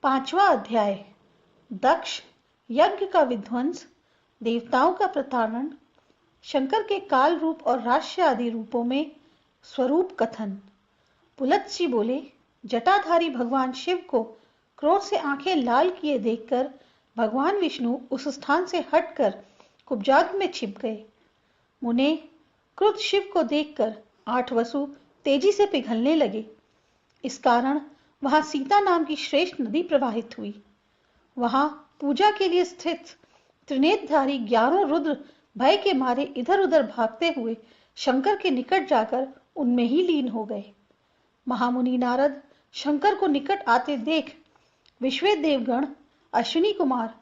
पांचवा अध्याय। दक्ष, यज्ञ का विध्वंस, देवताओं का प्रताड़न, शंकर के काल रूप और राष्ट्र आदि रूपों में स्वरूप कथन। पुलत्सी बोले, जटाधारी भगवान शिव को क्रोध से आंखें लाल किए देखकर भगवान विष्णु उस स्थान से हटकर कुब्जाग में छिप गए। मुने, क्रुद्ध शिव को देखकर 8 वसु तेजी से पिघलने लगे। इस कारण वहां सीता नाम की श्रेष्ठ नदी प्रवाहित हुई। वहां पूजा के लिए स्थित त्रिनेत्रधारी 11 रुद्र भय के मारे इधर उधर भागते हुए शंकर के निकट जाकर उनमें ही लीन हो गए। महामुनि नारद शंकर को निकट आते देख विश्वे देवगण, अश्विनी कुमार,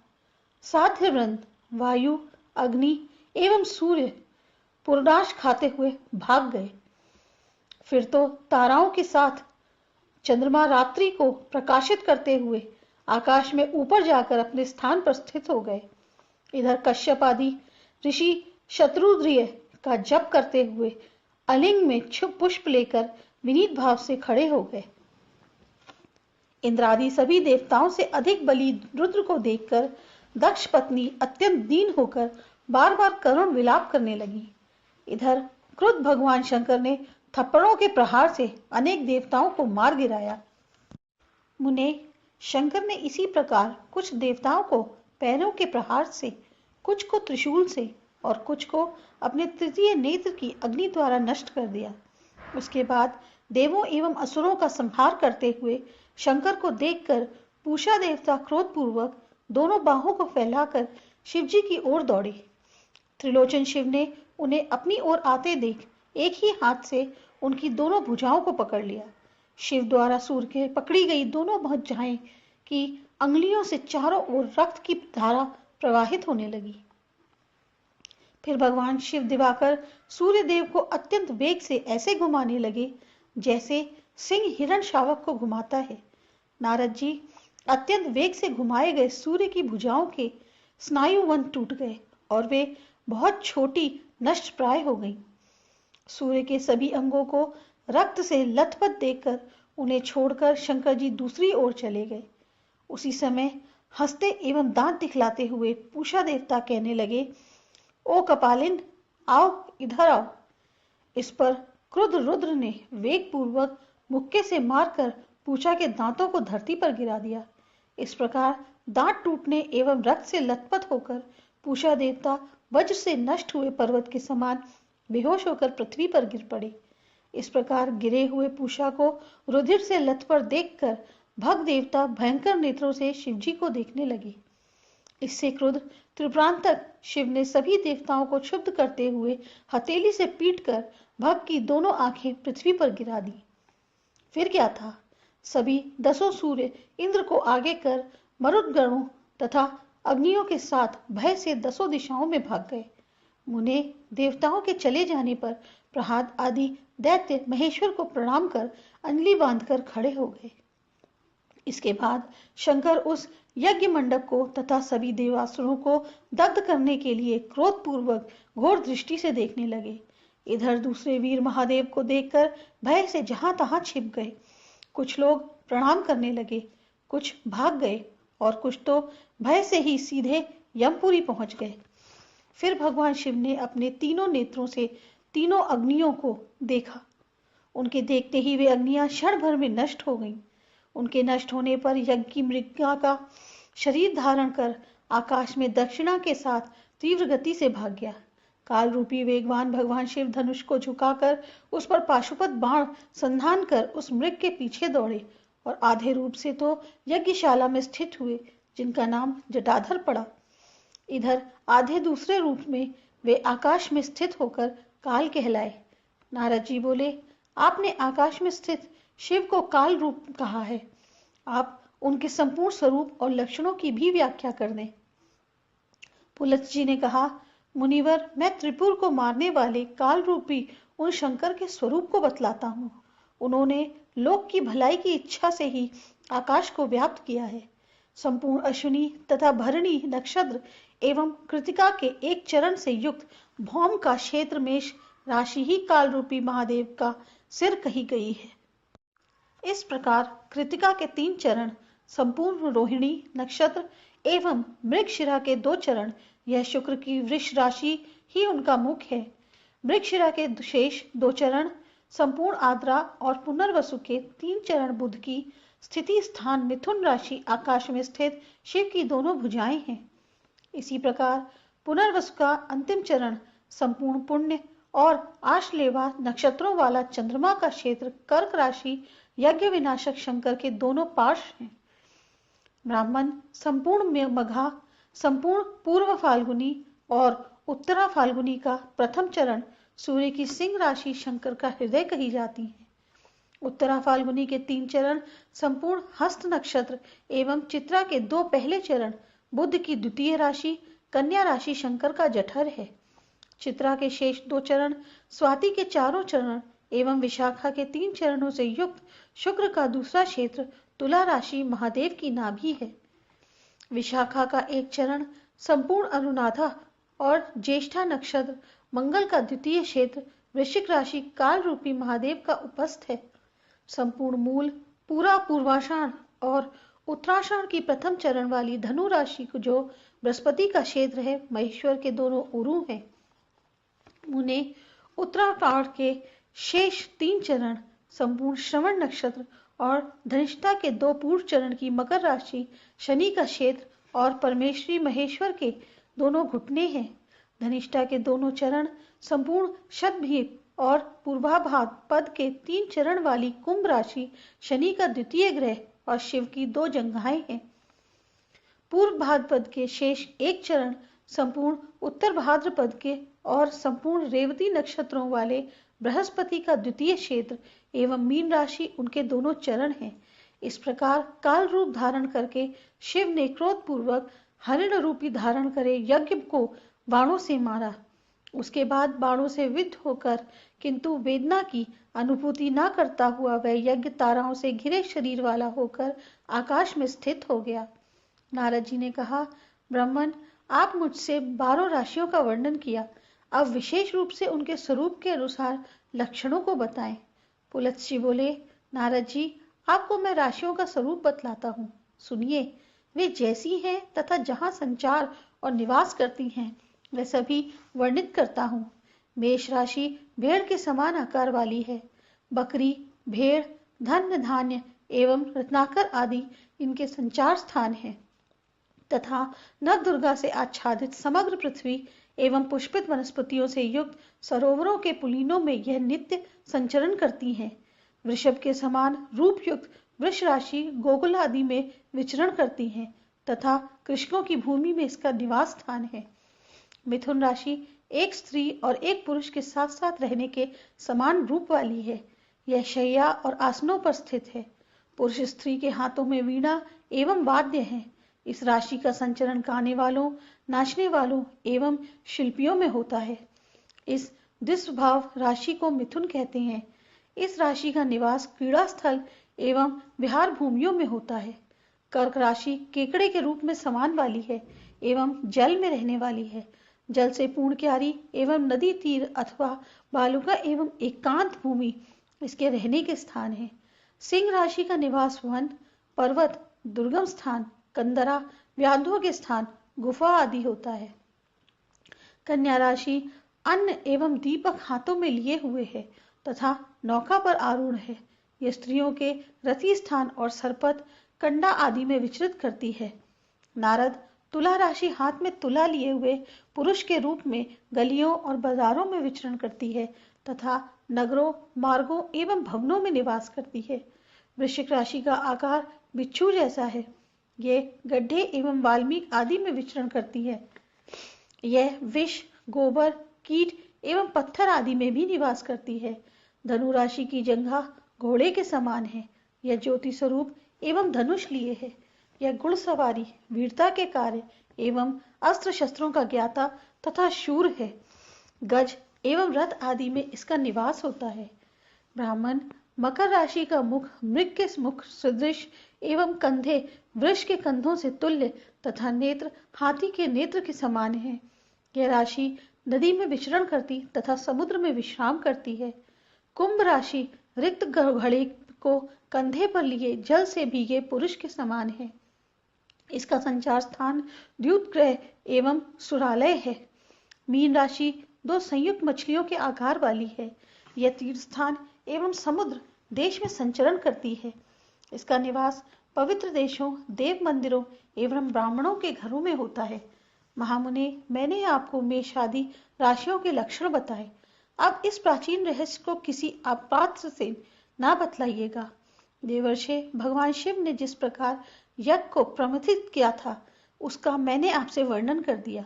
साध्य वृंद, वायु, अग्नि एवं सूर्य पुरनाश खाते हुए भाग गए। फिर तो ताराओं के साथ चंद्रमा रात्रि को प्रकाशित करते हुए आकाश में ऊपर जाकर अपने स्थान पर स्थित हो गए। इधर कश्यप आदि ऋषि शत्रुद्रिय का जप करते हुए अलिंग में छुप पुष्प लेकर विनीत भाव से खड़े हो गए। इंद्रादि सभी देवताओं से अधिक बली रुद्र को देखकर दक्ष पत्नी अत्यंत दीन होकर बार बार करुण विलाप करने लगी। इधर क्रुद्ध भगवान शंकर ने थप्पड़ों के प्रहार से अनेक देवताओं को मार गिराया। मुने, शंकर ने इसी प्रकार कुछ देवताओं को पैरों के प्रहार से, कुछ को त्रिशूल से और कुछ को अपने तृतीय नेत्र की अग्नि द्वारा नष्ट कर दिया। उसके बाद देवों एवं असुरों का संहार करते हुए शंकर को देखकर पूषा देवता क्रोधपूर्वक दोनों बाहों को फैलाकर शिवजी की ओर दौड़े। त्रिलोचन शिव ने उन्हें अपनी ओर आते देख एक ही हाथ से उनकी दोनों भुजाओं को पकड़ लिया। शिव द्वारा सूर्य के पकड़ी गई दोनों भुजाएं की अंगुलियों से चारों ओर रक्त की धारा प्रवाहित होने लगी। फिर भगवान शिव दिवाकर सूर्य देव को अत्यंत वेग से ऐसे घुमाने लगे जैसे सिंह हिरण शावक को घुमाता है। नारद जी, अत्यंत वेग से घुमाए गए सूर्य की भुजाओं के स्नायुवन टूट गए और वे बहुत छोटी नष्ट प्राय हो गईं। सूर्य के सभी अंगों को रक्त से लथपथ देखकर उन्हें छोड़कर शंकर जी दूसरी ओर चले गए। उसी समय हंसते एवं दांत दिखलाते हुए पूषा देवता कहने लगे, ओ कपालिन, आओ इधर आओ। इस पर क्रुद्ध रुद्र ने वेग पूर्वक मुक्के से मारकर पूषा के दांतों को धरती पर गिरा दिया। इस प्रकार दांत टूटने एवं रक्त से लथपथ होकर पूषा देवता वज्र से नष्ट हुए पर्वत के समान बेहोश होकर पृथ्वी पर गिर पड़े। इस प्रकार गिरे हुए पूषा को रुधिर से लथपथ देखकर भग देवता भयंकर नेत्रों से शिवजी को देखने लगे। इससे क्रुद्ध त्रिप्रांतक शिव ने सभी देवताओं को क्षुब्ध करते हुए हथेली से पीटकर भग की दोनों आंखें पृथ्वी पर गिरा दी। फिर क्या था, सभी 10 सूर्य इंद्र को आगे कर मरुदगणों तथा अग्नियों के साथ भय से 10 दिशाओं में भाग गए। मुने, देवताओं के चले जाने पर प्रहलाद आदि दैत्य महेश्वर को प्रणाम कर अंजलि बांधकर खड़े हो गए। इसके बाद शंकर उस यज्ञ मंडप को तथा सभी देवासुरों को दग्ध करने के लिए क्रोधपूर्वक घोर दृष्टि से देखने लगे। इधर दूसरे वीर महादेव को देखकर भय से जहां तहां छिप गए। कुछ लोग प्रणाम करने लगे, कुछ भाग गए और कुछ तो भय से ही सीधे यमपुरी पहुंच गए। फिर भगवान शिव ने अपने तीनों नेत्रों से तीनों अग्नियों को देखा। उनके देखते ही वे अग्नियां क्षण भर में नष्ट हो गईं। उनके नष्ट होने पर यज्ञ की मृगा का शरीर धारण कर आकाश में दक्षिणा के साथ तीव्र गति से भाग गया। काल रूपी वेगवान भगवान शिव धनुष को झुकाकर उस पर पाशुपत बाण संधान कर उस मृग के पीछे दौड़े और आधे रूप से तो यज्ञशाला में स्थित हुए, जिनका नाम जटाधर पड़ा। इधर आधे दूसरे रूप में वे आकाश में स्थित होकर काल कहलाए। नारद जी बोले, आपने आकाश में स्थित शिव को काल रूप कहा है, आप उनके संपूर्ण स्वरूप और लक्षणों की भी व्याख्या कर दें। पुलत्स जी ने कहा, मुनिवर, मैं त्रिपुर को मारने वाले काल रूपी उन शंकर के स्वरूप को बतलाता हूँ। उन्होंने लोक की भलाई की इच्छा से ही आकाश को व्याप्त किया है। संपूर्ण अश्विनी तथा भरणी नक्षत्र एवं कृतिका के एक चरण से युक्त भौम का क्षेत्र में राशि ही काल रूपी महादेव का सिर कही गई है। इस प्रकार कृतिका के 3 चरण संपूर्ण रोहिणी नक्षत्र एवं मृगशिरा के 2 चरण, यह शुक्र की वृष राशि ही उनका मुख्य है। मृगशिरा के शेष 2 चरण, संपूर्ण आद्रा और पुनर्वसु के 3 चरण बुध की स्थिति स्थान मिथुन राशि आकाश में स्थित शिव की दोनों भुजाएं हैं। इसी प्रकार पुनर्वसु का अंतिम चरण संपूर्ण पुण्य और आश्लेषा नक्षत्रों वाला चंद्रमा का क्षेत्र कर्क राशि यज्ञ विनाशक शंकर के दोनों पार्श्व हैं। ब्राह्मण संपूर्ण मघा, संपूर्ण पूर्व फाल्गुनी और उत्तरा फाल्गुनी का प्रथम चरण सूर्य की सिंह राशि शंकर का हृदय कही जाती है। उत्तरा फाल्गुनी के 3 चरण संपूर्ण हस्त नक्षत्र एवं चित्रा के 2 पहले चरण बुध की द्वितीय राशि कन्या राशि शंकर का जठर है। चित्रा के शेष 2 चरण स्वाति के 4 चरण एवं विशाखा के 3 चरणों से युक्त शुक्र का दूसरा क्षेत्र तुला राशि महादेव की नाभि है। विशाखा का 1 चरण संपूर्ण अनुराधा और ज्येष्ठा नक्षत्र मंगल का द्वितीय क्षेत्र वृश्चिक राशि काल रूपी महादेव का उपस्थ है। संपूर्ण मूल, पूरा पूर्वाषाढ़ और उत्तराषाढ़ की प्रथम चरण वाली धनु राशि को जो बृहस्पति का क्षेत्र है, महेश्वर के दोनों उरु हैं। उन्हें उत्तराषाढ़ के शेष 3 चरण संपूर्ण श्रवण नक्षत्र और धनिष्ठा के 2 पूर्व चरण की मकर राशि शनि का क्षेत्र और परमेश्वरी महेश्वर के दोनों घुटने हैं। धनिष्ठा के दोनों चरण संपूर्ण शतभिप और पूर्वाभाद पद के 3 चरण वाली कुंभ राशि शनि का द्वितीय ग्रह और शिव की 2 जंघाएं हैं। पूर्व भाद्रपद के शेष 1 चरण संपूर्ण उत्तर भाद्रपद के और संपूर्ण रेवती नक्षत्रों वाले बृहस्पति का द्वितीय क्षेत्र एवं मीन राशि उनके दोनों चरण हैं। इस प्रकार काल रूप धारण करके शिव ने क्रोध पूर्वक हरिण रूपी धारण करे यज्ञ को बाणों से मारा। उसके बाद बाणों से विद्ध होकर किंतु वेदना की अनुभूति न करता हुआ वह यज्ञ ताराओं से घिरे शरीर वाला होकर आकाश में स्थित हो गया। नारद जी ने कहा, ब्राह्मण, आप मुझसे 12 राशियों का वर्णन किया, अब विशेष रूप से उनके स्वरूप के अनुसार लक्षणों को बताएं। पुलत्स्य बोले, नारद जी, आपको मैं राशियों का स्वरूप बतलाता हूँ, सुनिए। वे जैसी हैं तथा जहाँ संचार और निवास करती हैं वह सभी वर्णित करता हूँ। मेष राशि भेड़ के समान आकार वाली है। बकरी, भेड़, धन्य धान्य एवं रत्नाकर आदि इनके संचार स्थान हैं तथा नवदुर्गा से आच्छादित समग्र पृथ्वी एवं पुष्पित वनस्पतियों से युक्त सरोवरों के पुलिनों में यह नित्य संचरण करती हैं। वृषभ के समान रूप युक्त वृष राशि गोकुल आदि में विचरण करती हैं तथा कृषकों की भूमि में इसका निवास स्थान है। मिथुन राशि एक स्त्री और एक पुरुष के साथ साथ रहने के समान रूप वाली है। यह शैया और आसनों पर स्थित है। पुरुष स्त्री के हाथों में वीणा एवं वाद्य है। इस राशि का संचरण गाने वालों, नाचने वालों एवं शिल्पियों में होता है। इस दुस्वभाव राशि को मिथुन कहते हैं। इस राशि का निवास क्रीड़ा स्थल एवं विहार भूमियों में होता है। कर्क राशि केकड़े के रूप में समान वाली है एवं जल में रहने वाली है। जल से पूर्ण क्यारी एवं नदी तीर अथवा बालुका एवं एकांत भूमि इसके रहने के स्थान है। सिंह राशि का निवास वन, पर्वत, दुर्गम स्थान, कंदरा, व्याधों के स्थान, गुफा आदि होता है। कन्या राशि अन्न एवं दीपक हाथों में लिए हुए है तथा नौका पर आरूढ़ है। यह स्त्रियों के रति स्थान और सरपत, कंडा आदि में विचरित करती है। नारद तुला राशि हाथ में तुला लिए हुए पुरुष के रूप में गलियों और बाजारों में विचरण करती है तथा नगरों, मार्गों एवं भवनों में निवास करती है। वृश्चिक राशि का आकार बिच्छू जैसा है। यह गड्ढे एवं वाल्मीकि आदि में विचरण करती है। यह विष, गोबर, कीट एवं पत्थर आदि में भी निवास करती है। धनु राशि की जंघा घोड़े के समान है। यह ज्योति स्वरूप एवं धनुष लिए है। यह घुड़सवारी, वीरता के कार्य एवं अस्त्र शस्त्रों का ज्ञाता तथा शूर है। गज एवं रथ आदि में इसका निवास होता है। ब्राह्मण मकर राशि का मुख मृग के मुख सदृश एवं कंधे वृष के कंधों से तुल्य तथा नेत्र हाथी के नेत्र के समान है। यह राशि नदी में विचरण करती तथा समुद्र में विश्राम करती है। कुंभ राशि रिक्त घड़े को कंधे पर लिए जल से भीगे पुरुष के समान है। इसका संचार स्थान द्यूत ग्रह एवं सुरालय है। मीन राशि दो संयुक्त मछलियों के आकार वाली है। यह तीर्थ स्थान एवं समुद्र देश में संचरण करती है। इसका निवास पवित्र देशों, देव मंदिरों एवं ब्राह्मणों के घरों में होता है। महामुने, मैंने आपको मेष आदि राशियों के लक्षण बताए। अब इस प्राचीन रहस्य को किसी अपात्र से ना बतलाइएगा। देवर्षि, भगवान शिव ने जिस प्रकार यज्ञ को प्रमथित किया था, उसका मैंने आपसे वर्णन कर दिया।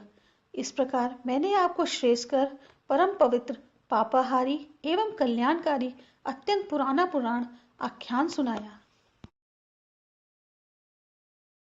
इस प्रकार मैंने आपको श्रेयस्कर, परम पवित्र, पापाहारी एवं कल्याणकारी अत्यंत पुराना पुराण आख्यान सुनाया।